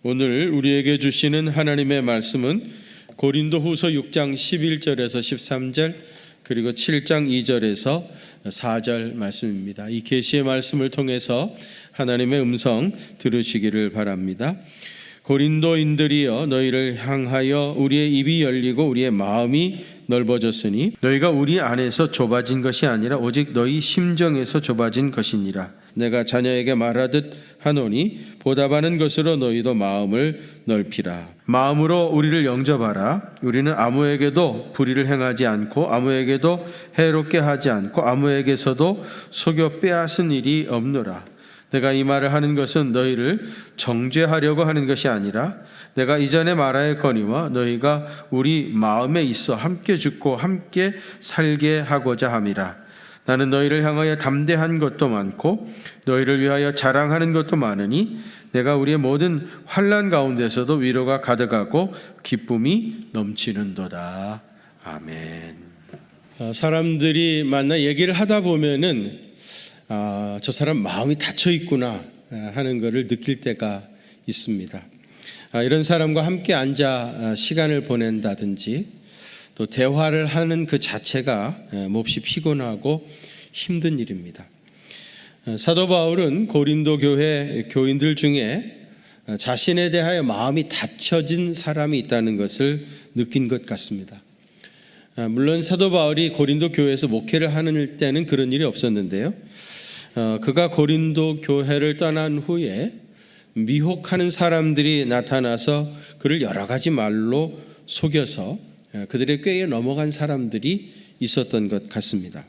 오늘 우리에게 주시는 하나님의 말씀은 고린도후서 6장 11절에서 13절 그리고 7장 2절에서 4절 말씀입니다. 이 계시의 말씀을 통해서 하나님의 음성 들으시기를 바랍니다. 고린도인들이여, 너희를 향하여 우리의 입이 열리고 우리의 마음이 넓어졌으니 너희가 우리 안에서 좁아진 것이 아니라 오직 너희 심정에서 좁아진 것이니라. 내가 자녀에게 말하듯 하노니 보답하는 것으로 너희도 마음을 넓히라. 마음으로 우리를 영접하라. 우리는 아무에게도 불의를 행하지 않고 아무에게도 해롭게 하지 않고 아무에게서도 속여 빼앗은 일이 없노라. 내가 이 말을 하는 것은 너희를 정죄하려고 하는 것이 아니라 내가 이전에 말하였거니와 너희가 우리 마음에 있어 함께 죽고 함께 살게 하고자 함이라. 나는 너희를 향하여 담대한 것도 많고 너희를 위하여 자랑하는 것도 많으니 내가 우리의 모든 환난 가운데서도 위로가 가득하고 기쁨이 넘치는도다. 아멘. 사람들이 만나 얘기를 하다 보면은 저 사람 마음이 닫혀 있구나 하는 것을 느낄 때가 있습니다. 이런 사람과 함께 앉아 시간을 보낸다든지 또 대화를 하는 그 자체가 몹시 피곤하고 힘든 일입니다. 사도 바울은 고린도 교회 교인들 중에 자신에 대하여 마음이 닫혀진 사람이 있다는 것을 느낀 것 같습니다. 물론 사도 바울이 고린도 교회에서 목회를 하는 때는 그런 일이 없었는데요. 그가 고린도 교회를 떠난 후에 미혹하는 사람들이 나타나서 그를 여러 가지 말로 속여서 그들의 꾀에 넘어간 사람들이 있었던 것 같습니다.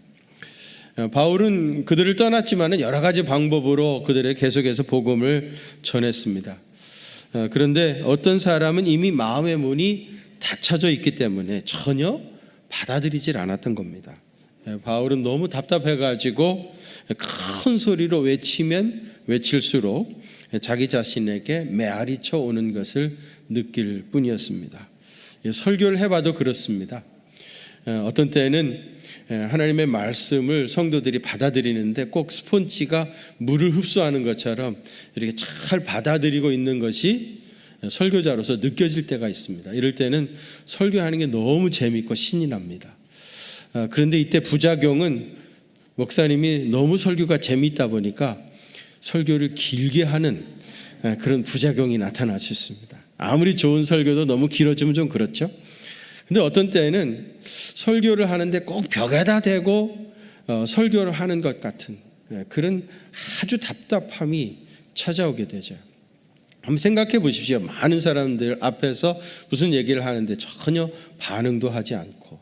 바울은 그들을 떠났지만 여러 가지 방법으로 그들에게 계속해서 복음을 전했습니다. 그런데 어떤 사람은 이미 마음의 문이 닫혀져 있기 때문에 전혀 받아들이질 않았던 겁니다. 바울은 너무 답답해가지고 큰 소리로 외치면 외칠수록 자기 자신에게 메아리쳐 오는 것을 느낄 뿐이었습니다. 설교를 해봐도 그렇습니다. 어떤 때는 하나님의 말씀을 성도들이 받아들이는데 꼭 스폰지가 물을 흡수하는 것처럼 이렇게 잘 받아들이고 있는 것이 설교자로서 느껴질 때가 있습니다. 이럴 때는 설교하는 게 너무 재밌고 신이 납니다. 그런데 이때 부작용은 목사님이 너무 설교가 재미있다 보니까 설교를 길게 하는 그런 부작용이 나타날 수 있습니다. 아무리 좋은 설교도 너무 길어지면 좀 그렇죠. 근데 어떤 때는 설교를 하는데 꼭 벽에다 대고 설교를 하는 것 같은 그런 아주 답답함이 찾아오게 되죠. 한번 생각해 보십시오. 많은 사람들 앞에서 무슨 얘기를 하는데 전혀 반응도 하지 않고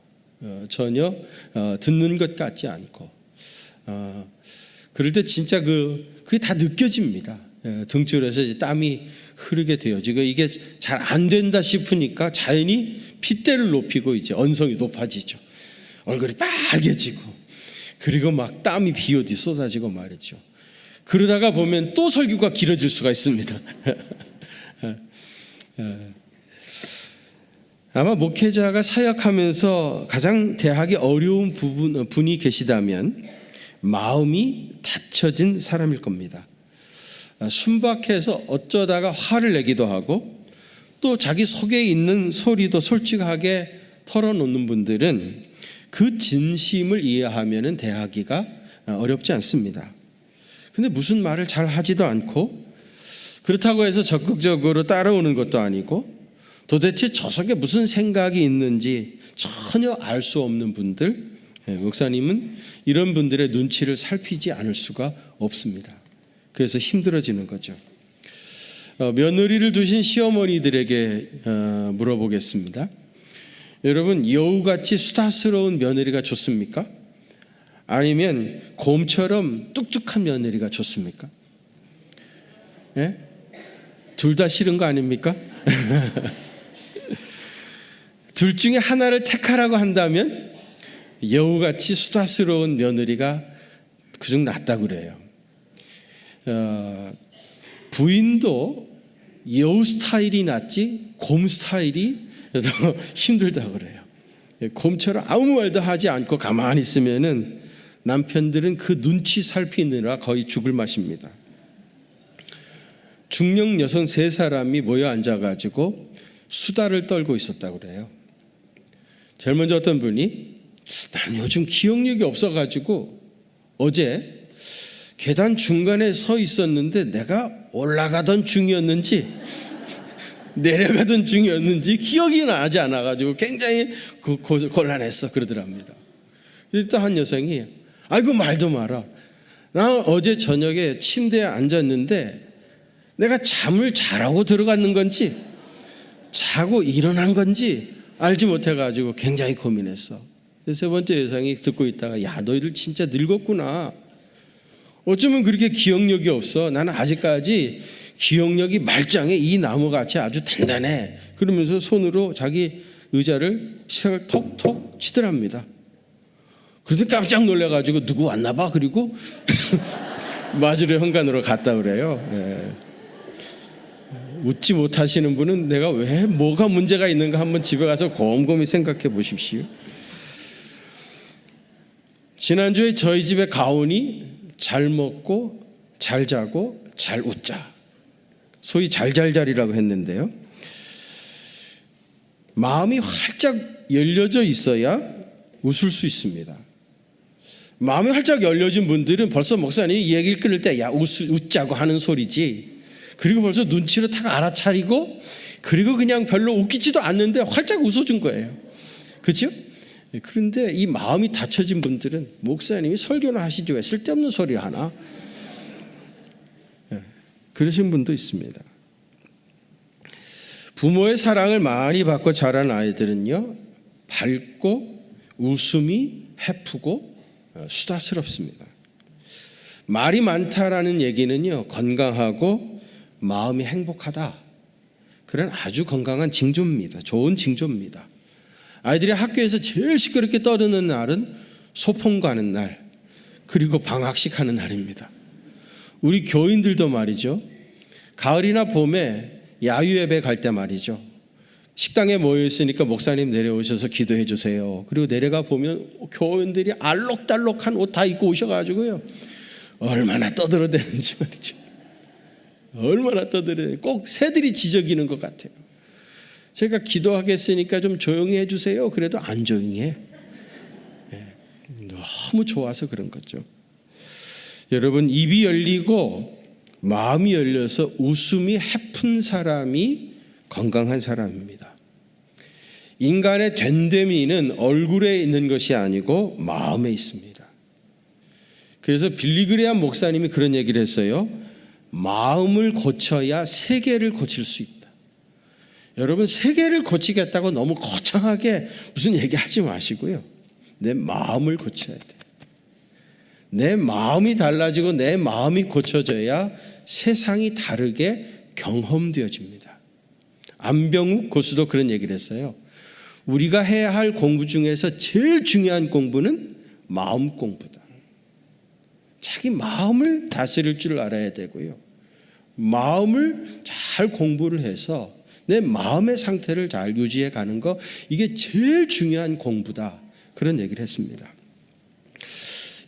전혀 듣는 것 같지 않고 그럴 때 진짜 그게 다 느껴집니다. 등줄에서 땀이 흐르게 돼요. 지금 이게 잘 안 된다 싶으니까 자연히 핏대를 높이고 이제 언성이 높아지죠. 얼굴이 빨개지고 그리고 막 땀이 비오듯이 쏟아지고 말이죠. 그러다가 보면 또 설교가 길어질 수가 있습니다. 아마 목회자가 사역하면서 가장 대하기 어려운 분이 계시다면 마음이 닫혀진 사람일 겁니다. 순박해서 어쩌다가 화를 내기도 하고 또 자기 속에 있는 소리도 솔직하게 털어놓는 분들은 그 진심을 이해하면 대하기가 어렵지 않습니다. 근데 무슨 말을 잘 하지도 않고 그렇다고 해서 적극적으로 따라오는 것도 아니고 도대체 저 속에 무슨 생각이 있는지 전혀 알 수 없는 분들, 목사님은 이런 분들의 눈치를 살피지 않을 수가 없습니다. 그래서 힘들어지는 거죠. 며느리를 두신 시어머니들에게 물어보겠습니다. 여러분, 여우같이 수다스러운 며느리가 좋습니까? 아니면 곰처럼 뚝뚝한 며느리가 좋습니까? 예? 둘 다 싫은 거 아닙니까? 둘 중에 하나를 택하라고 한다면 여우같이 수다스러운 며느리가 그중 낫다고 그래요. 부인도 여우 스타일이 낫지 곰 스타일이 더 힘들다고 그래요. 곰처럼 아무 말도 하지 않고 가만히 있으면은 남편들은 그 눈치 살피느라 거의 죽을 맛입니다. 중년 여성 3사람이 모여 앉아가지고 수다를 떨고 있었다고 그래요. 제일 먼저 어떤 분이 나는 요즘 기억력이 없어가지고 어제 계단 중간에 서 있었는데 내가 올라가던 중이었는지 내려가던 중이었는지 기억이 나지 않아가지고 굉장히 곤란했어 그러더랍니다. 또 한 여성이 아이고 말도 마라. 나 어제 저녁에 침대에 앉았는데 내가 잠을 잘하고 들어갔는 건지 자고 일어난 건지 알지 못해가지고 굉장히 고민했어. 3번째 여성이 듣고 있다가 야 너희들 진짜 늙었구나. 어쩌면 그렇게 기억력이 없어. 나는 아직까지 기억력이 말짱해. 이 나무같이 아주 단단해. 그러면서 손으로 자기 의자를 시작을 톡톡 치더랍니다. 그런데 깜짝 놀라가지고 누구 왔나 봐. 그리고 맞으려 현관으로 갔다 그래요. 예. 웃지 못하시는 분은 내가 왜 뭐가 문제가 있는가 한번 집에 가서 곰곰이 생각해 보십시오. 지난주에 저희 집에 가온이 잘 먹고 잘 자고 잘 웃자, 소위 잘잘잘이라고 했는데요. 마음이 활짝 열려져 있어야 웃을 수 있습니다. 마음이 활짝 열려진 분들은 벌써 목사님이 얘기를 끊을 때 야 웃자고 하는 소리지, 그리고 벌써 눈치를 탁 알아차리고 그리고 그냥 별로 웃기지도 않는데 활짝 웃어준 거예요. 그렇죠? 그런데 이 마음이 닫혀진 분들은 목사님이 설교나 하시죠 왜 쓸데없는 소리 하나, 그러신 분도 있습니다. 부모의 사랑을 많이 받고 자란 아이들은요 밝고 웃음이 해프고 수다스럽습니다. 말이 많다라는 얘기는요 건강하고 마음이 행복하다, 그런 아주 건강한 징조입니다. 좋은 징조입니다. 아이들이 학교에서 제일 시끄럽게 떠드는 날은 소풍 가는 날, 그리고 방학식 하는 날입니다. 우리 교인들도 말이죠, 가을이나 봄에 야유예배 갈 때 말이죠, 식당에 모여 있으니까 목사님 내려오셔서 기도해 주세요. 그리고 내려가 보면 교인들이 알록달록한 옷 다 입고 오셔가지고요 얼마나 떠들어대는지 말이죠. 얼마나 떠들어대는지 꼭 새들이 지저귀는 것 같아요. 제가 기도하겠으니까 좀 조용히 해주세요. 그래도 안 조용히 해. 너무 좋아서 그런 거죠. 여러분, 입이 열리고 마음이 열려서 웃음이 해픈 사람이 건강한 사람입니다. 인간의 된됨이는 얼굴에 있는 것이 아니고 마음에 있습니다. 그래서 빌리 그레함 목사님이 그런 얘기를 했어요. 마음을 고쳐야 세계를 고칠 수 있다. 여러분, 세계를 고치겠다고 너무 거창하게 무슨 얘기하지 마시고요, 내 마음을 고쳐야 돼요. 내 마음이 달라지고 내 마음이 고쳐져야 세상이 다르게 경험되어집니다. 안병욱 교수도 그런 얘기를 했어요. 우리가 해야 할 공부 중에서 제일 중요한 공부는 마음 공부다. 자기 마음을 다스릴 줄 알아야 되고요, 마음을 잘 공부를 해서 내 마음의 상태를 잘 유지해 가는 거, 이게 제일 중요한 공부다. 그런 얘기를 했습니다.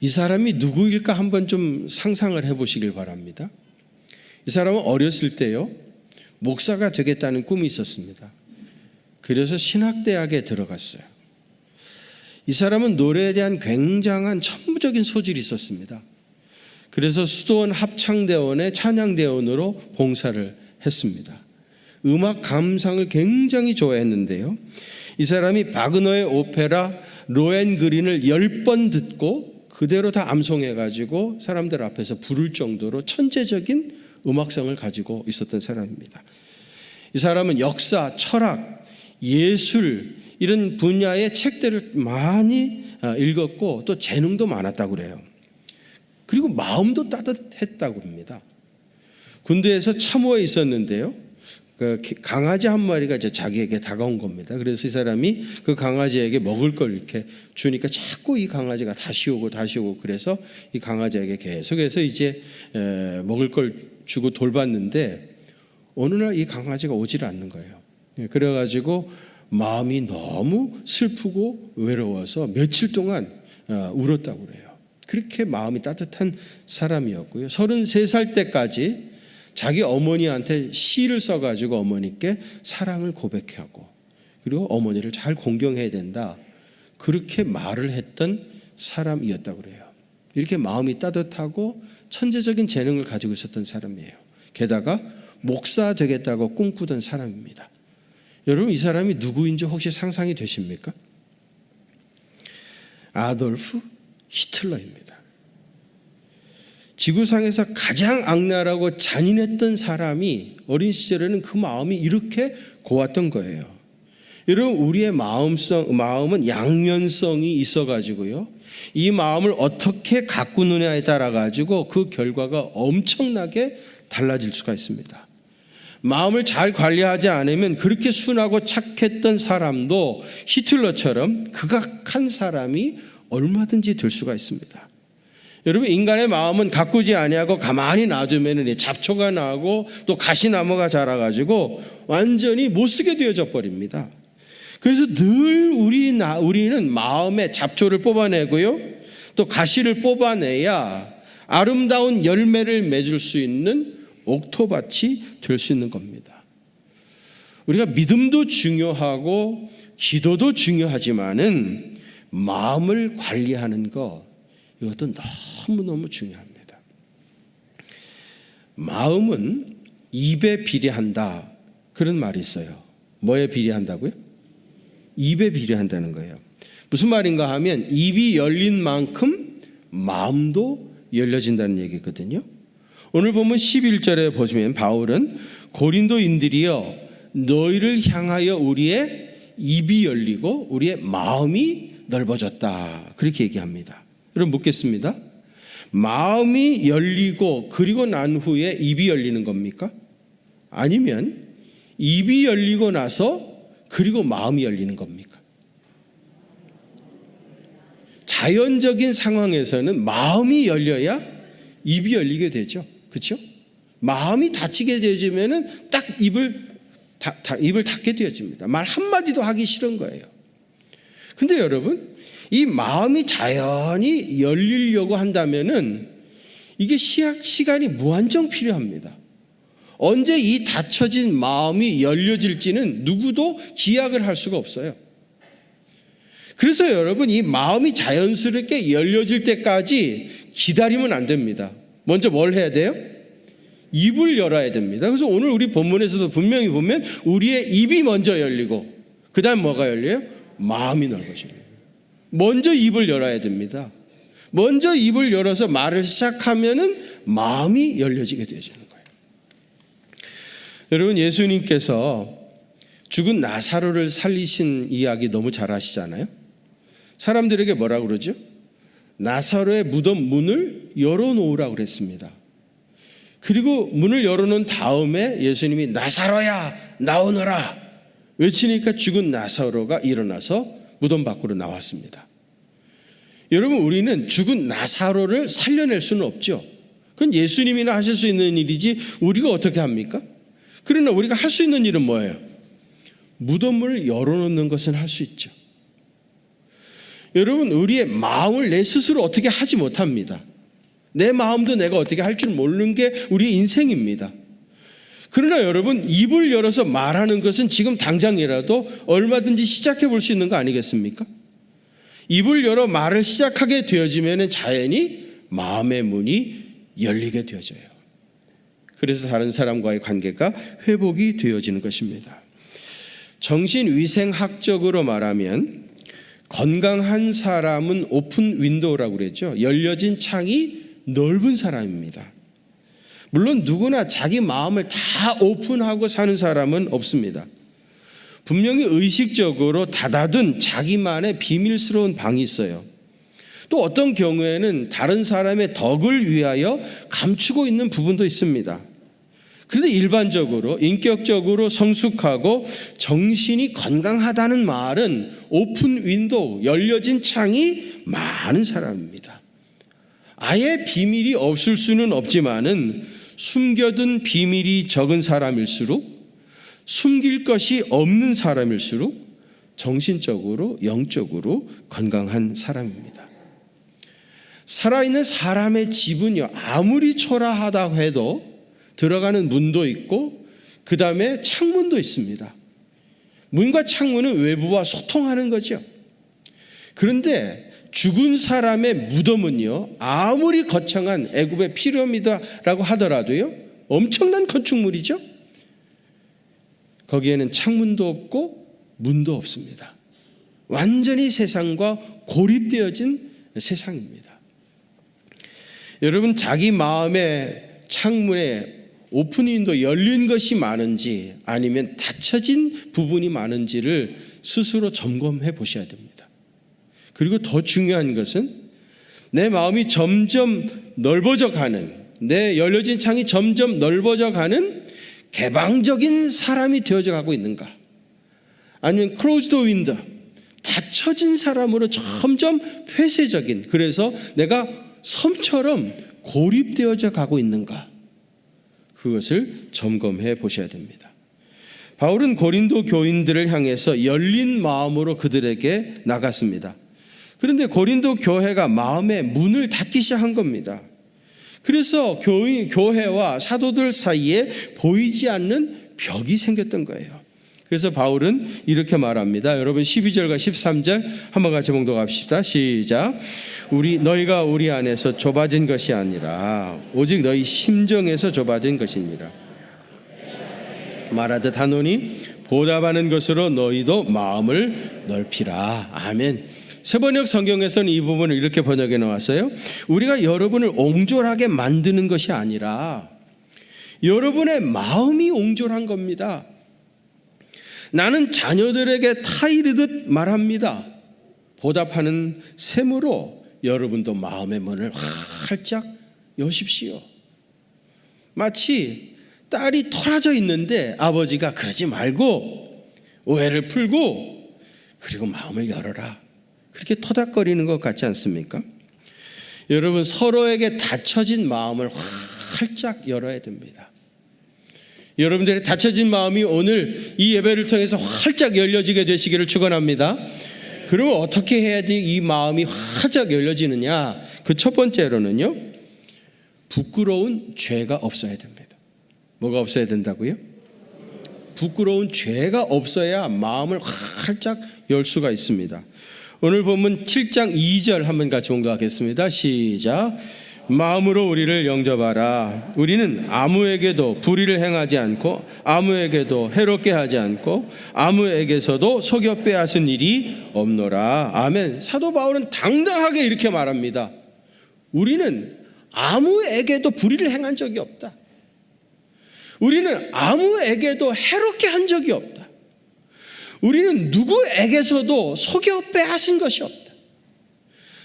이 사람이 누구일까 한번 좀 상상을 해보시길 바랍니다. 이 사람은 어렸을 때요 목사가 되겠다는 꿈이 있었습니다. 그래서 신학대학에 들어갔어요. 이 사람은 노래에 대한 굉장한 천부적인 소질이 있었습니다. 그래서 수도원 합창대원의 찬양대원으로 봉사를 했습니다. 음악 감상을 굉장히 좋아했는데요, 이 사람이 바그너의 오페라 로헨그린을 10번 듣고 그대로 다 암송해가지고 사람들 앞에서 부를 정도로 천재적인 음악성을 가지고 있었던 사람입니다. 이 사람은 역사, 철학, 예술 이런 분야의 책들을 많이 읽었고 또 재능도 많았다고 그래요. 그리고 마음도 따뜻했다고 합니다. 군대에서 참호에 있었는데요, 그 강아지 한 마리가 이제 자기에게 다가온 겁니다. 그래서 이 사람이 그 강아지에게 먹을 걸 이렇게 주니까 자꾸 이 강아지가 다시 오고 그래서 이 강아지에게 계속해서 이제 먹을 걸 주고 돌봤는데 어느 날 이 강아지가 오질 않는 거예요. 그래가지고 마음이 너무 슬프고 외로워서 며칠 동안 울었다고 그래요. 그렇게 마음이 따뜻한 사람이었고요. 33살 때까지 자기 어머니한테 시를 써가지고 어머니께 사랑을 고백하고 그리고 어머니를 잘 공경해야 된다. 그렇게 말을 했던 사람이었다고 그래요. 이렇게 마음이 따뜻하고 천재적인 재능을 가지고 있었던 사람이에요. 게다가 목사 되겠다고 꿈꾸던 사람입니다. 여러분, 이 사람이 누구인지 혹시 상상이 되십니까? 아돌프 히틀러입니다. 지구상에서 가장 악랄하고 잔인했던 사람이 어린 시절에는 그 마음이 이렇게 고왔던 거예요. 여러분, 우리의 마음은 양면성이 있어가지고요. 이 마음을 어떻게 가꾸느냐에 따라가지고 그 결과가 엄청나게 달라질 수가 있습니다. 마음을 잘 관리하지 않으면 그렇게 순하고 착했던 사람도 히틀러처럼 극악한 사람이 얼마든지 될 수가 있습니다. 여러분, 인간의 마음은 가꾸지 아니하고 가만히 놔두면 잡초가 나고 또 가시나무가 자라가지고 완전히 못쓰게 되어져 버립니다. 그래서 늘 우리는 마음의 잡초를 뽑아내고요, 또 가시를 뽑아내야 아름다운 열매를 맺을 수 있는 옥토밭이 될 수 있는 겁니다. 우리가 믿음도 중요하고 기도도 중요하지만은 마음을 관리하는 것, 이것도 너무너무 중요합니다. 마음은 입에 비례한다, 그런 말이 있어요. 뭐에 비례한다고요? 입에 비례한다는 거예요. 무슨 말인가 하면 입이 열린 만큼 마음도 열려진다는 얘기거든요. 오늘 보면 11절에 보시면 바울은 고린도인들이여 너희를 향하여 우리의 입이 열리고 우리의 마음이 넓어졌다, 그렇게 얘기합니다. 여러분, 묻겠습니다. 마음이 열리고 그리고 난 후에 입이 열리는 겁니까? 아니면 입이 열리고 나서 그리고 마음이 열리는 겁니까? 자연적인 상황에서는 마음이 열려야 입이 열리게 되죠. 그렇죠? 마음이 닫히게 되어지면은 딱 입을 닫게 되어집니다. 말 한마디도 하기 싫은 거예요. 근데 여러분, 이 마음이 자연히 열리려고 한다면은 이게 시간이 무한정 필요합니다. 언제 이 닫혀진 마음이 열려질지는 누구도 기약을 할 수가 없어요. 그래서 여러분, 이 마음이 자연스럽게 열려질 때까지 기다리면 안 됩니다. 먼저 뭘 해야 돼요? 입을 열어야 됩니다. 그래서 오늘 우리 본문에서도 분명히 보면 우리의 입이 먼저 열리고 그 다음 뭐가 열려요? 마음이 넓어져요. 먼저 입을 열어야 됩니다. 먼저 입을 열어서 말을 시작하면은 마음이 열려지게 되어지는 거예요. 여러분, 예수님께서 죽은 나사로를 살리신 이야기 너무 잘 아시잖아요. 사람들에게 뭐라고 그러죠? 나사로의 무덤 문을 열어놓으라고 그랬습니다. 그리고 문을 열어놓은 다음에 예수님이 나사로야 나오너라 외치니까 죽은 나사로가 일어나서 무덤 밖으로 나왔습니다. 여러분, 우리는 죽은 나사로를 살려낼 수는 없죠. 그건 예수님이나 하실 수 있는 일이지 우리가 어떻게 합니까? 그러나 우리가 할 수 있는 일은 뭐예요? 무덤을 열어놓는 것은 할 수 있죠. 여러분, 우리의 마음을 내 스스로 어떻게 하지 못합니다. 내 마음도 내가 어떻게 할 줄 모르는 게 우리의 인생입니다. 그러나 여러분, 입을 열어서 말하는 것은 지금 당장이라도 얼마든지 시작해 볼 수 있는 거 아니겠습니까? 입을 열어 말을 시작하게 되어지면 자연히 마음의 문이 열리게 되어져요. 그래서 다른 사람과의 관계가 회복이 되어지는 것입니다. 정신위생학적으로 말하면 건강한 사람은 오픈 윈도우라고 그랬죠. 열려진 창이 넓은 사람입니다. 물론 누구나 자기 마음을 다 오픈하고 사는 사람은 없습니다. 분명히 의식적으로 닫아둔 자기만의 비밀스러운 방이 있어요. 또 어떤 경우에는 다른 사람의 덕을 위하여 감추고 있는 부분도 있습니다. 그런데 일반적으로 인격적으로 성숙하고 정신이 건강하다는 말은 오픈 윈도우, 열려진 창이 많은 사람입니다. 아예 비밀이 없을 수는 없지만은 숨겨둔 비밀이 적은 사람일수록, 숨길 것이 없는 사람일수록 정신적으로 영적으로 건강한 사람입니다. 살아있는 사람의 집은요, 아무리 초라하다고 해도 들어가는 문도 있고 그 다음에 창문도 있습니다. 문과 창문은 외부와 소통하는 거죠. 그런데 죽은 사람의 무덤은요, 아무리 거창한 애굽의 피라미드라고 하더라도요, 엄청난 건축물이죠. 거기에는 창문도 없고 문도 없습니다. 완전히 세상과 고립되어진 세상입니다. 여러분, 자기 마음의 창문에 오프닝도 열린 것이 많은지 아니면 닫혀진 부분이 많은지를 스스로 점검해 보셔야 됩니다. 그리고 더 중요한 것은 내 마음이 점점 넓어져 가는, 내 열려진 창이 점점 넓어져 가는 개방적인 사람이 되어져 가고 있는가, 아니면 closed window, 닫혀진 사람으로 점점 폐쇄적인, 그래서 내가 섬처럼 고립되어져 가고 있는가, 그것을 점검해 보셔야 됩니다. 바울은 고린도 교인들을 향해서 열린 마음으로 그들에게 나갔습니다. 그런데 고린도 교회가 마음의 문을 닫기 시작한 겁니다. 그래서 교회와 사도들 사이에 보이지 않는 벽이 생겼던 거예요. 그래서 바울은 이렇게 말합니다. 여러분 12절과 13절 한번 같이 봉독합시다. 시작. 너희가 우리 안에서 좁아진 것이 아니라 오직 너희 심정에서 좁아진 것이니라. 말하듯 하노니 보답하는 것으로 너희도 마음을 넓히라. 아멘. 세번역 성경에서는 이 부분을 이렇게 번역해 놓았어요. 우리가 여러분을 옹졸하게 만드는 것이 아니라 여러분의 마음이 옹졸한 겁니다. 나는 자녀들에게 타이르듯 말합니다. 보답하는 셈으로 여러분도 마음의 문을 활짝 여십시오. 마치 딸이 토라져 있는데 아버지가 그러지 말고 오해를 풀고 그리고 마음을 열어라, 그렇게 토닥거리는 것 같지 않습니까? 여러분, 서로에게 닫혀진 마음을 활짝 열어야 됩니다. 여러분들의 닫혀진 마음이 오늘 이 예배를 통해서 활짝 열려지게 되시기를 축원합니다. 그러면 어떻게 해야지 이 마음이 활짝 열려지느냐? 그 첫 번째로는요, 부끄러운 죄가 없어야 됩니다. 뭐가 없어야 된다고요? 부끄러운 죄가 없어야 마음을 활짝 열 수가 있습니다. 오늘 본문 7장 2절 한번 같이 봉독하겠습니다. 시작. 마음으로 우리를 영접하라. 우리는 아무에게도 불의를 행하지 않고 아무에게도 해롭게 하지 않고 아무에게서도 속여 빼앗은 일이 없노라. 아멘. 사도 바울은 당당하게 이렇게 말합니다. 우리는 아무에게도 불의를 행한 적이 없다. 우리는 아무에게도 해롭게 한 적이 없다. 우리는 누구에게서도 속여 빼앗은 것이 없다.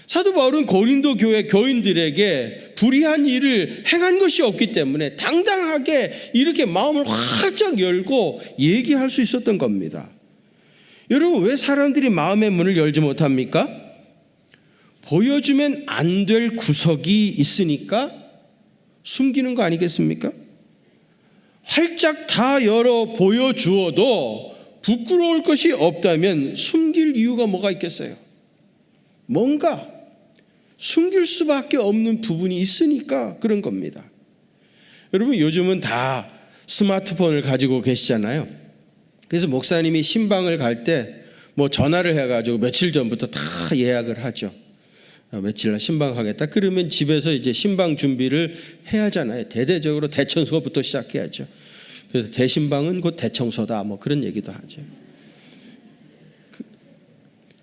사도 바울은 고린도 교회 교인들에게 불의한 일을 행한 것이 없기 때문에 당당하게 이렇게 마음을 활짝 열고 얘기할 수 있었던 겁니다. 여러분, 왜 사람들이 마음의 문을 열지 못합니까? 보여주면 안 될 구석이 있으니까 숨기는 거 아니겠습니까? 활짝 다 열어 보여주어도 부끄러울 것이 없다면 숨길 이유가 뭐가 있겠어요? 뭔가 숨길 수밖에 없는 부분이 있으니까 그런 겁니다. 여러분, 요즘은 다 스마트폰을 가지고 계시잖아요. 그래서 목사님이 신방을 갈 때 뭐 전화를 해가지고 며칠 전부터 다 예약을 하죠. 며칠 날 신방하겠다. 그러면 집에서 이제 신방 준비를 해야 하잖아요. 대대적으로 대청소부터 시작해야죠. 그래서 대신방은 곧 대청소다, 뭐 그런 얘기도 하죠.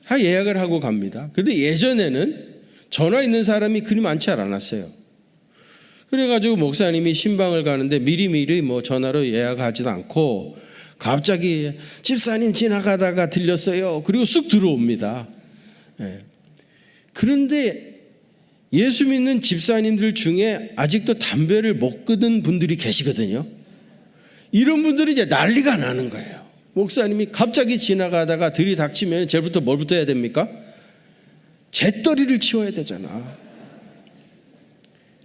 다 예약을 하고 갑니다. 근데 예전에는 전화 있는 사람이 그리 많지 않았어요. 그래가지고 목사님이 신방을 가는데 미리미리 뭐 전화로 예약하지도 않고 갑자기 집사님 지나가다가 들렸어요. 그리고 쑥 들어옵니다. 예. 그런데 예수 믿는 집사님들 중에 아직도 담배를 못 끊은 분들이 계시거든요. 이런 분들이 이제 난리가 나는 거예요. 목사님이 갑자기 지나가다가 들이닥치면 제일부터 뭘부터 해야 됩니까? 재떨이를 치워야 되잖아.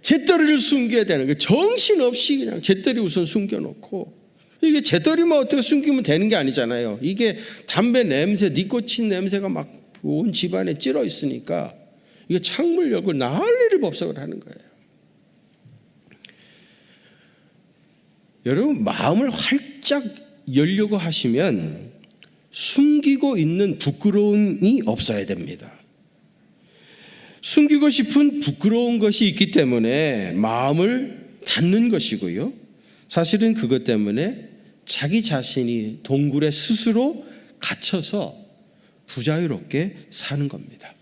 재떨이를 숨겨야 되는 거예요. 정신없이 그냥 재떨이 우선 숨겨놓고, 이게 재떨이만 어떻게 숨기면 되는 게 아니잖아요. 이게 담배 냄새, 니코틴 냄새가 막 온 집안에 찌러 있으니까 이게 창문 열고 난리를 법석을 하는 거예요. 여러분, 마음을 활짝 열려고 하시면 숨기고 있는 부끄러움이 없어야 됩니다. 숨기고 싶은 부끄러운 것이 있기 때문에 마음을 닫는 것이고요. 사실은 그것 때문에 자기 자신이 동굴에 스스로 갇혀서 부자유롭게 사는 겁니다.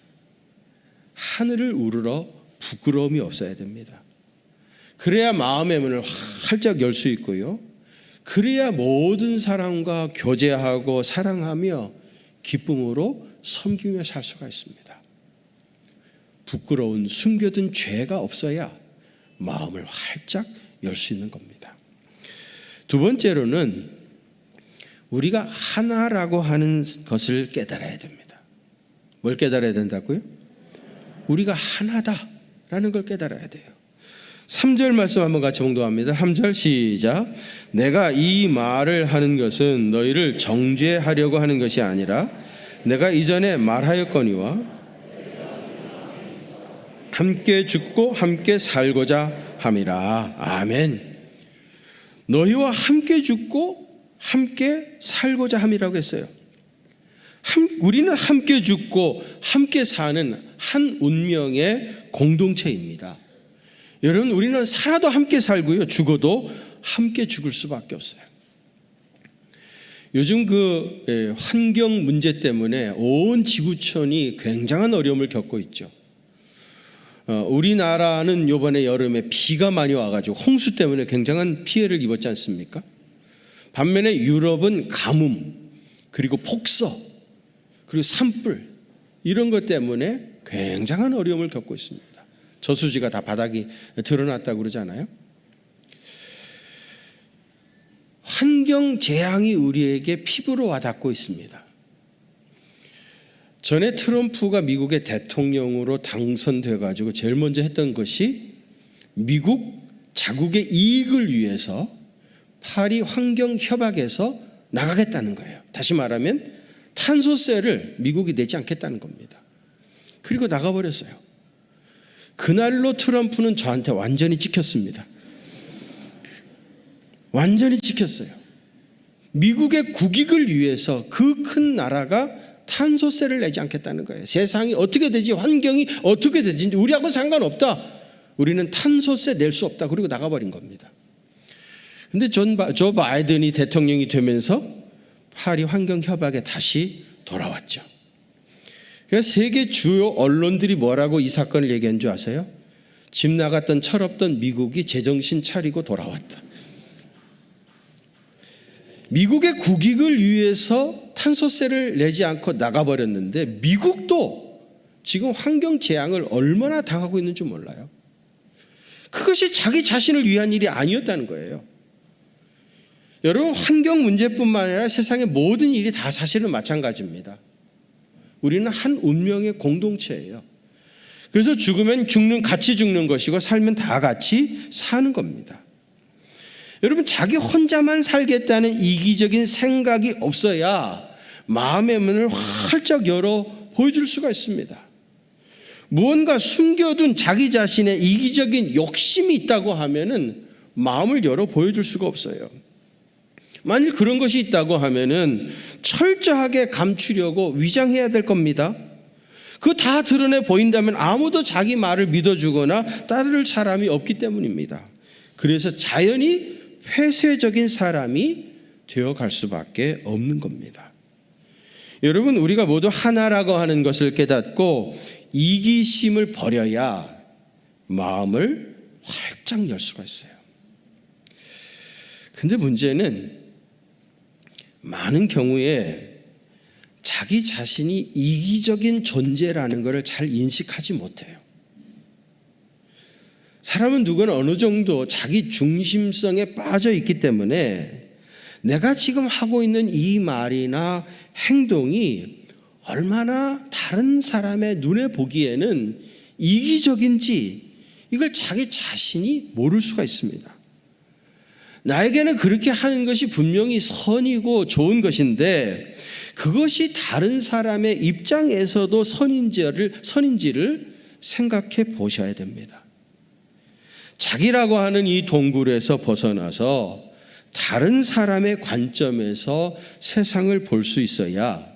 하늘을 우러러 부끄러움이 없어야 됩니다. 그래야 마음의 문을 활짝 열 수 있고요. 그래야 모든 사람과 교제하고 사랑하며 기쁨으로 섬기며 살 수가 있습니다. 부끄러운 숨겨둔 죄가 없어야 마음을 활짝 열 수 있는 겁니다. 두 번째로는 우리가 하나라고 하는 것을 깨달아야 됩니다. 뭘 깨달아야 된다고요? 우리가 하나다라는 걸 깨달아야 돼요. 3절 말씀 한번 같이 봉독합니다. 3절 시작. 내가 이 말을 하는 것은 너희를 정죄하려고 하는 것이 아니라 내가 이전에 말하였거니와 함께 죽고 함께 살고자 함이라. 아멘. 너희와 함께 죽고 함께 살고자 함이라고 했어요. 우리는 함께 죽고 함께 사는 한 운명의 공동체입니다. 여러분, 우리는 살아도 함께 살고요, 죽어도 함께 죽을 수밖에 없어요. 요즘 환경 문제 때문에 온 지구촌이 굉장한 어려움을 겪고 있죠. 우리나라는 이번에 여름에 비가 많이 와가지고 홍수 때문에 굉장한 피해를 입었지 않습니까? 반면에 유럽은 가뭄, 그리고 폭서, 그리고 산불, 이런 것 때문에 굉장한 어려움을 겪고 있습니다. 저수지가 다 바닥이 드러났다고 그러잖아요. 환경 재앙이 우리에게 피부로 와닿고 있습니다. 전에 트럼프가 미국의 대통령으로 당선돼 가지고 제일 먼저 했던 것이 미국 자국의 이익을 위해서 파리 환경 협약에서 나가겠다는 거예요. 다시 말하면 탄소세를 미국이 내지 않겠다는 겁니다. 그리고 나가버렸어요. 그날로 트럼프는 저한테 완전히 찍혔습니다. 완전히 찍혔어요. 미국의 국익을 위해서 그 큰 나라가 탄소세를 내지 않겠다는 거예요. 세상이 어떻게 되지, 환경이 어떻게 되지 우리하고는 상관없다. 우리는 탄소세 낼 수 없다. 그리고 나가버린 겁니다. 그런데 조 바이든이 대통령이 되면서 파리 환경협약에 다시 돌아왔죠. 그래서 세계 주요 언론들이 뭐라고 이 사건을 얘기한 줄 아세요? 집 나갔던 철없던 미국이 제정신 차리고 돌아왔다. 미국의 국익을 위해서 탄소세를 내지 않고 나가버렸는데 미국도 지금 환경 재앙을 얼마나 당하고 있는지 몰라요. 그것이 자기 자신을 위한 일이 아니었다는 거예요. 여러분, 환경 문제뿐만 아니라 세상의 모든 일이 다 사실은 마찬가지입니다. 우리는 한 운명의 공동체예요. 그래서 죽으면 같이 죽는 것이고 살면 다 같이 사는 겁니다. 여러분, 자기 혼자만 살겠다는 이기적인 생각이 없어야 마음의 문을 활짝 열어 보여줄 수가 있습니다. 무언가 숨겨둔 자기 자신의 이기적인 욕심이 있다고 하면은 마음을 열어 보여줄 수가 없어요. 만일 그런 것이 있다고 하면은 철저하게 감추려고 위장해야 될 겁니다. 그거 다 드러내 보인다면 아무도 자기 말을 믿어주거나 따를 사람이 없기 때문입니다. 그래서 자연히 폐쇄적인 사람이 되어갈 수밖에 없는 겁니다. 여러분, 우리가 모두 하나라고 하는 것을 깨닫고 이기심을 버려야 마음을 활짝 열 수가 있어요. 근데 문제는 많은 경우에 자기 자신이 이기적인 존재라는 것을 잘 인식하지 못해요. 사람은 누구나 어느 정도 자기 중심성에 빠져 있기 때문에 내가 지금 하고 있는 이 말이나 행동이 얼마나 다른 사람의 눈에 보기에는 이기적인지 이걸 자기 자신이 모를 수가 있습니다. 나에게는 그렇게 하는 것이 분명히 선이고 좋은 것인데 그것이 다른 사람의 입장에서도 선인지를 생각해 보셔야 됩니다. 자기라고 하는 이 동굴에서 벗어나서 다른 사람의 관점에서 세상을 볼 수 있어야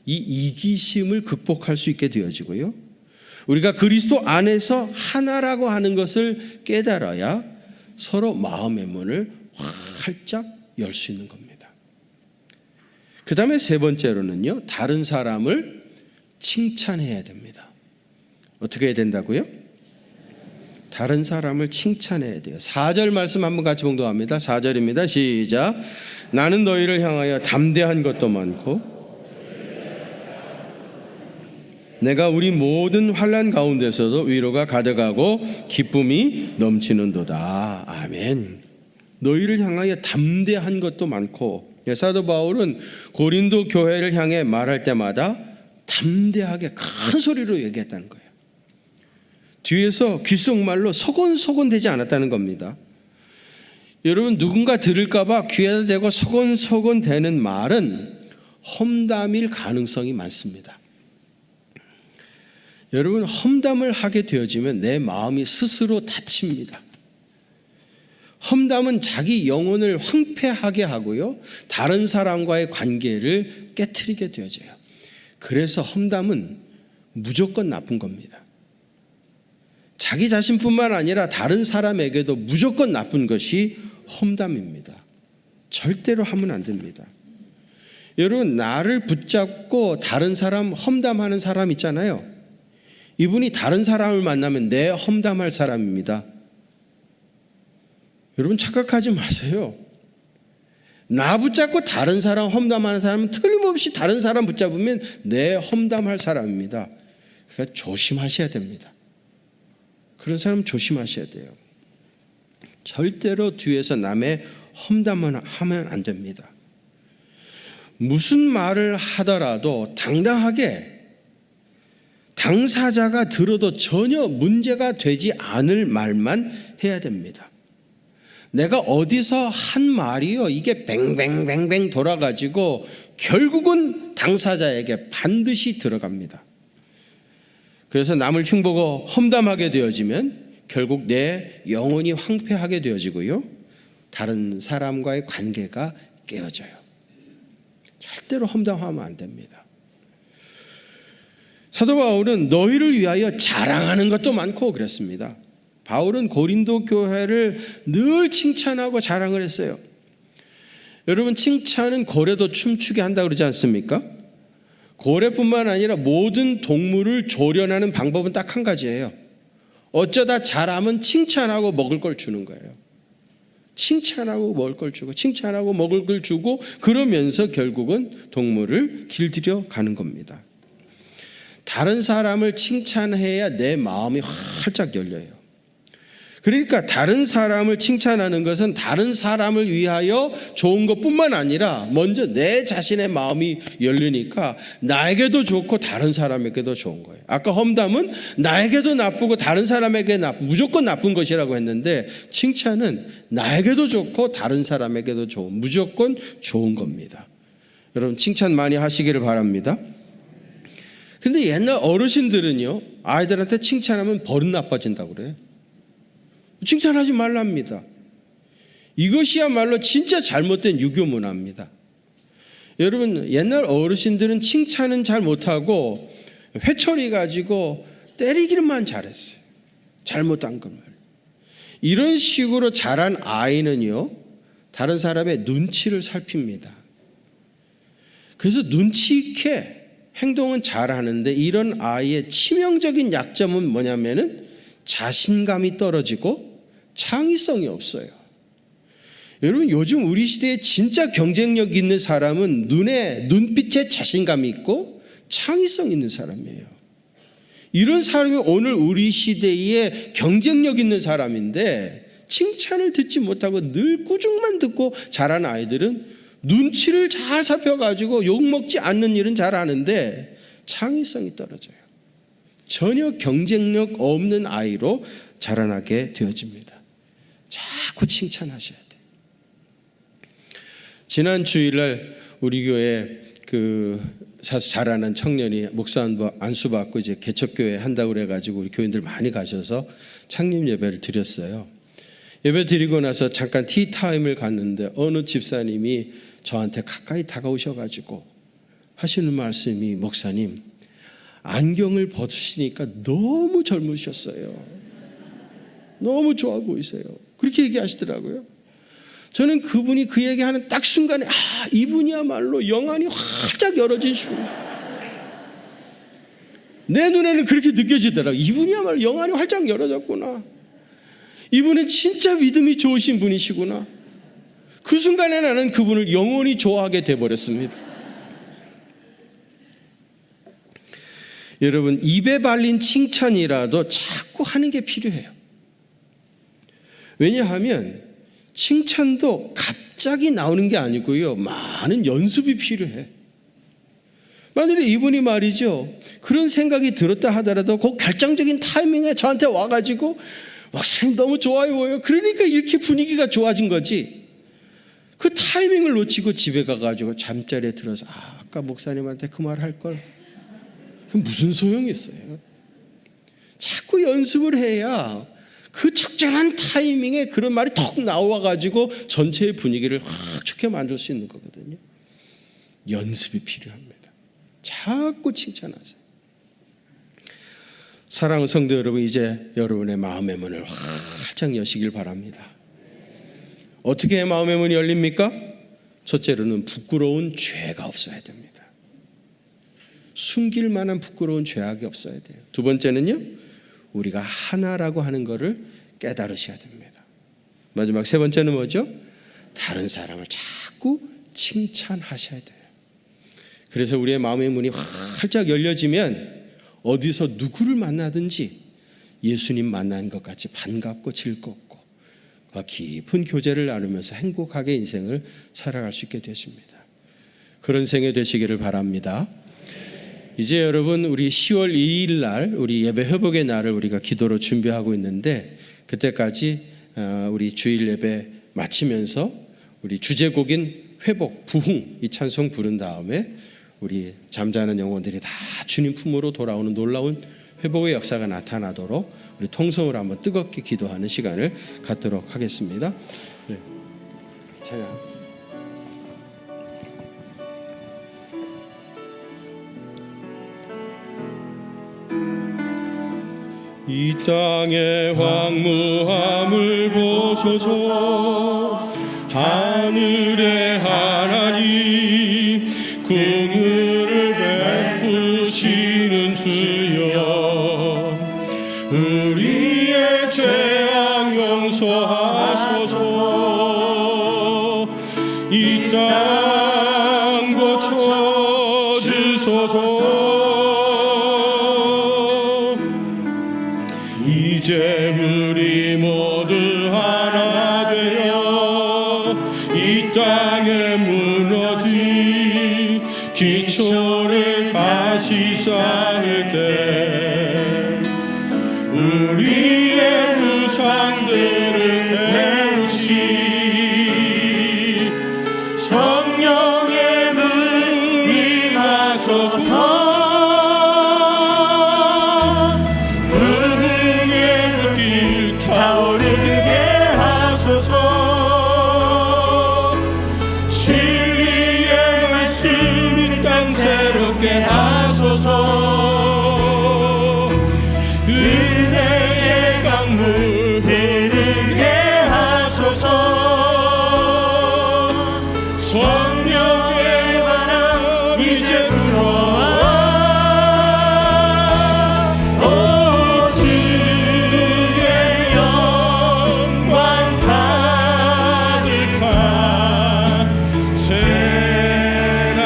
이 이기심을 극복할 수 있게 되어지고요. 우리가 그리스도 안에서 하나라고 하는 것을 깨달아야 서로 마음의 문을 활짝 열 수 있는 겁니다. 그 다음에 세 번째로는요, 다른 사람을 칭찬해야 됩니다. 어떻게 해야 된다고요? 다른 사람을 칭찬해야 돼요. 4절 말씀 한번 같이 봉독합니다. 4절입니다. 시작. 나는 너희를 향하여 담대한 것도 많고 내가 우리 모든 환난 가운데서도 위로가 가득하고 기쁨이 넘치는도다. 아멘. 너희를 향하여 담대한 것도 많고, 사도 바울은 고린도 교회를 향해 말할 때마다 담대하게 큰 소리로 얘기했다는 거예요. 뒤에서 귓속말로 소곤소곤 되지 않았다는 겁니다. 여러분, 누군가 들을까 봐 귀에다 대고 소곤소곤 되는 말은 험담일 가능성이 많습니다. 여러분, 험담을 하게 되어지면 내 마음이 스스로 다칩니다. 험담은 자기 영혼을 황폐하게 하고요, 다른 사람과의 관계를 깨트리게 되어져요. 그래서 험담은 무조건 나쁜 겁니다. 자기 자신뿐만 아니라 다른 사람에게도 무조건 나쁜 것이 험담입니다. 절대로 하면 안 됩니다. 여러분, 나를 붙잡고 다른 사람 험담하는 사람 있잖아요. 이분이 다른 사람을 만나면 내 험담할 사람입니다. 여러분, 착각하지 마세요. 나 붙잡고 다른 사람 험담하는 사람은 틀림없이 다른 사람 붙잡으면 내 험담할 사람입니다. 그러니까 조심하셔야 됩니다. 그런 사람 조심하셔야 돼요. 절대로 뒤에서 남의 험담을 하면 안 됩니다. 무슨 말을 하더라도 당당하게 당사자가 들어도 전혀 문제가 되지 않을 말만 해야 됩니다. 내가 어디서 한 말이요, 이게 뱅뱅뱅뱅 돌아가지고 결국은 당사자에게 반드시 들어갑니다. 그래서 남을 흉보고 험담하게 되어지면 결국 내 영혼이 황폐하게 되어지고요, 다른 사람과의 관계가 깨어져요. 절대로 험담하면 안 됩니다. 사도 바울은 너희를 위하여 자랑하는 것도 많고 그랬습니다. 바울은 고린도 교회를 늘 칭찬하고 자랑을 했어요. 여러분, 칭찬은 고래도 춤추게 한다고 그러지 않습니까? 고래뿐만 아니라 모든 동물을 조련하는 방법은 딱 한 가지예요. 어쩌다 잘하면 칭찬하고 먹을 걸 주는 거예요. 칭찬하고 먹을 걸 주고, 칭찬하고 먹을 걸 주고, 그러면서 결국은 동물을 길들여 가는 겁니다. 다른 사람을 칭찬해야 내 마음이 활짝 열려요. 그러니까 다른 사람을 칭찬하는 것은 다른 사람을 위하여 좋은 것뿐만 아니라 먼저 내 자신의 마음이 열리니까 나에게도 좋고 다른 사람에게도 좋은 거예요. 아까 험담은 나에게도 나쁘고 다른 사람에게 무조건 나쁜 것이라고 했는데, 칭찬은 나에게도 좋고 다른 사람에게도 좋은, 무조건 좋은 겁니다. 여러분, 칭찬 많이 하시기를 바랍니다. 근데 옛날 어르신들은요, 아이들한테 칭찬하면 버릇 나빠진다고 그래요. 칭찬하지 말랍니다. 이것이야말로 진짜 잘못된 유교 문화입니다. 여러분, 옛날 어르신들은 칭찬은 잘 못하고 회초리 가지고 때리기만 잘했어요. 잘못한 것을. 이런 식으로 자란 아이는요, 다른 사람의 눈치를 살핍니다. 그래서 눈치 있게 행동은 잘하는데, 이런 아이의 치명적인 약점은 뭐냐면은 자신감이 떨어지고 창의성이 없어요. 여러분, 요즘 우리 시대에 진짜 경쟁력 있는 사람은 눈빛에 자신감이 있고 창의성 있는 사람이에요. 이런 사람이 오늘 우리 시대에 경쟁력 있는 사람인데, 칭찬을 듣지 못하고 늘 꾸중만 듣고 자란 아이들은 눈치를 잘 살펴가지고 욕먹지 않는 일은 잘하는데 창의성이 떨어져요. 전혀 경쟁력 없는 아이로 자라나게 되어집니다. 자꾸 칭찬하셔야 돼요. 지난 주일날 우리 교회 자라는 청년이 목사 안수 받고 이제 개척교회 한다고 그래가지고 우리 교인들 많이 가셔서 창립 예배를 드렸어요. 예배 드리고 나서 잠깐 티타임을 갔는데 어느 집사님이 저한테 가까이 다가오셔가지고 하시는 말씀이, 목사님, 안경을 벗으시니까 너무 젊으셨어요. 너무 좋아 보이세요. 그렇게 얘기하시더라고요. 저는 그분이 그 얘기하는 딱 순간에 이분이야말로 영안이 활짝 열어지시고, 내 눈에는 그렇게 느껴지더라고요. 이분이야말로 영안이 활짝 열어졌구나. 이분은 진짜 믿음이 좋으신 분이시구나. 그 순간에 나는 그분을 영원히 좋아하게 돼버렸습니다. 여러분, 입에 발린 칭찬이라도 자꾸 하는 게 필요해요. 왜냐하면 칭찬도 갑자기 나오는 게 아니고요, 많은 연습이 필요해. 만약에 이분이 말이죠, 그런 생각이 들었다 하더라도 그 결정적인 타이밍에 저한테 와가지고 목사님 너무 좋아해 보여요. 그러니까 이렇게 분위기가 좋아진 거지. 그 타이밍을 놓치고 집에 가가지고 잠자리에 들어서 아까 목사님한테 그 말 할 걸, 그럼 무슨 소용이 있어요? 자꾸 연습을 해야 그 적절한 타이밍에 그런 말이 톡 나와가지고 전체의 분위기를 확 좋게 만들 수 있는 거거든요. 연습이 필요합니다. 자꾸 칭찬하세요. 사랑하는 성도 여러분, 이제 여러분의 마음의 문을 활짝 여시길 바랍니다. 어떻게 마음의 문이 열립니까? 첫째로는 부끄러운 죄가 없어야 됩니다. 숨길 만한 부끄러운 죄악이 없어야 돼요. 두 번째는요, 우리가 하나라고 하는 것을 깨달으셔야 됩니다. 마지막 세 번째는 뭐죠? 다른 사람을 자꾸 칭찬하셔야 돼요. 그래서 우리의 마음의 문이 활짝 열려지면 어디서 누구를 만나든지 예수님 만난 것 같이 반갑고 즐겁고 깊은 교제를 나누면서 행복하게 인생을 살아갈 수 있게 되십니다. 그런 생애 되시기를 바랍니다. 이제 여러분, 우리 10월 2일 날 우리 예배 회복의 날을 우리가 기도로 준비하고 있는데, 그때까지 우리 주일 예배 마치면서 우리 주제곡인 회복, 부흥 이 찬송 부른 다음에 우리 잠자는 영혼들이 다 주님 품으로 돌아오는 놀라운 회복의 역사가 나타나도록 우리 통성으로 한번 뜨겁게 기도하는 시간을 갖도록 하겠습니다. 네. 찬양. 이 땅의 황무함을 보소서. 하늘의 하나님, 긍휼을 베푸시는 주여, 우리의 죄악 용서하소서. 이 땅 고쳐주소서. 이제 우리 모두 하나 되어 이 땅에 무너진 기초를 다시 쌓을 때 우리의 우상들을 태우시 성령의 문 임하소서. 하소서. 은혜의 강물 흐르게 하소서. 성령의 바람 이제 불어와 오 주의 영광 가득한 새날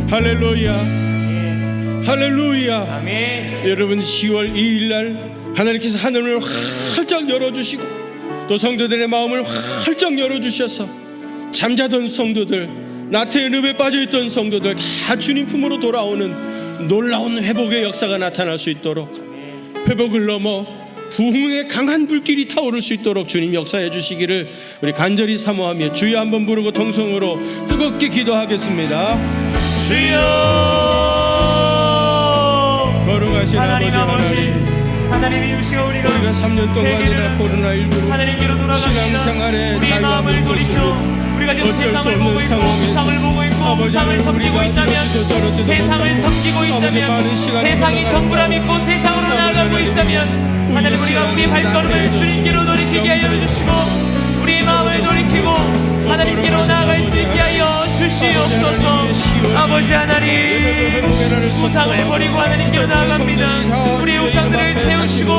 할렐루야. 할렐루야. 아멘. 여러분, 10월 2일 날 하나님께서 하늘을 활짝 열어주시고 또 성도들의 마음을 활짝 열어주셔서 잠자던 성도들, 나태의 늪에 빠져있던 성도들 다 주님 품으로 돌아오는 놀라운 회복의 역사가 나타날 수 있도록, 회복을 넘어 부흥의 강한 불길이 타오를 수 있도록 주님 역사해 주시기를 우리 간절히 사모하며 주여 한번 부르고 통성으로 뜨겁게 기도하겠습니다. 주여. 거룩하신 하나님 아버지, 하나님이 우시가 우리가 3년 동안이나 코로나19로 하나님께로 돌아갑니다. 신앙생활에 우리의 자유와 마음을 것을 돌이켜 우리가 지금 어쩔 수 세상을 없는 보고 있고 상황에서 우상을 보고 있고 우상을 섬기고 있다면, 세상을 섬기고 있다면, 세상이 정부라 믿고 세상으로 나아가고 있다면, 하나님 우리가 우리의 발걸음을 주님께로 돌이키게 하여 주시고 우리의 마음을 돌이키고 하나님께로 나아갈 수 있게 하여 주시옵소서. 아버지 하나님, 우상을 버리고 하나님께로 나아갑니다. 우리의 우상들을 태우시고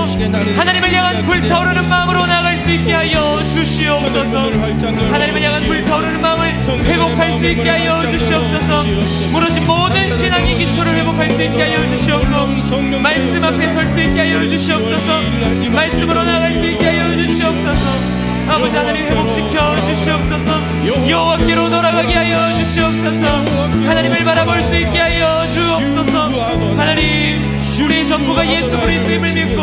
하나님을 향한 불타오르는 마음으로 나아갈 수 있게 하여 주시옵소서. 하나님을 향한 불타오르는 마음을 회복할 수 있게 하여 주시옵소서. 무너진 모든 신앙의 기초를 회복할 수 있게 하여 주시옵고, 말씀 앞에 설 수 있게 하여 주시옵소서. 말씀으로 나아갈 수 있게 하여 주시옵소서. 아버지 하나님 회복시켜 주시옵소서. 여호와께로 돌아가게 하여 주시옵소서. 하나님을 바라볼 수 있게 하여 주옵소서. 하나님, 우리의 전부가 예수 그리스도임을 믿고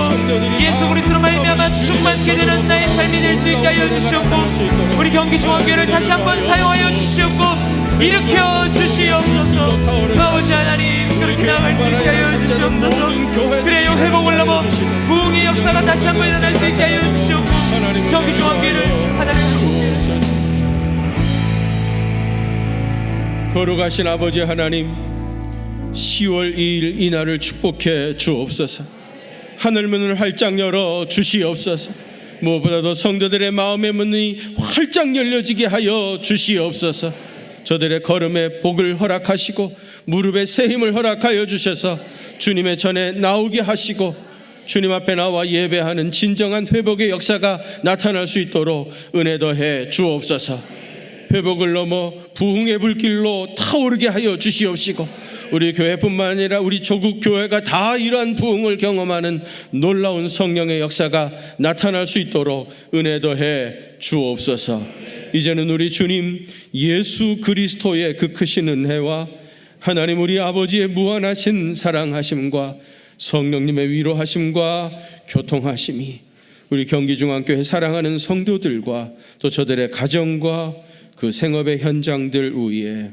예수 그리스도로 말미암아 충만케 되는 나의 삶이 될 수 있게 하여 주시옵고, 우리 경기중앙교회를 다시 한번 사용하여 주시옵고 일으켜 주시옵소서. 아버지 하나님, 그렇게 나아갈 수 있게 하여 주시옵소서. 그래요, 회복을 넘어 부흥의 역사가 다시 한번 일어날 수 있게 하여 주시옵고, 경기중앙교회를 하나님 거룩하신 아버지 하나님, 10월 2일 이날을 축복해 주옵소서. 하늘문을 활짝 열어 주시옵소서. 무엇보다도 성도들의 마음의 문이 활짝 열려지게 하여 주시옵소서. 저들의 걸음에 복을 허락하시고 무릎에 새 힘을 허락하여 주셔서 주님의 전에 나오게 하시고 주님 앞에 나와 예배하는 진정한 회복의 역사가 나타날 수 있도록 은혜 더해 주옵소서. 회복을 넘어 부흥의 불길로 타오르게 하여 주시옵시고, 우리 교회뿐만 아니라 우리 조국 교회가 다 이러한 부흥을 경험하는 놀라운 성령의 역사가 나타날 수 있도록 은혜 더해 주옵소서. 이제는 우리 주님 예수 그리스도의 그 크신 은혜와 하나님 우리 아버지의 무한하신 사랑하심과 성령님의 위로하심과 교통하심이 우리 경기중앙교회 사랑하는 성도들과 또 저들의 가정과 그 생업의 현장들 위에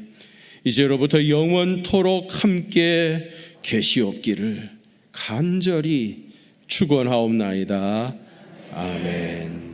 이제로부터 영원토록 함께 계시옵기를 간절히 축원하옵나이다. 아멘.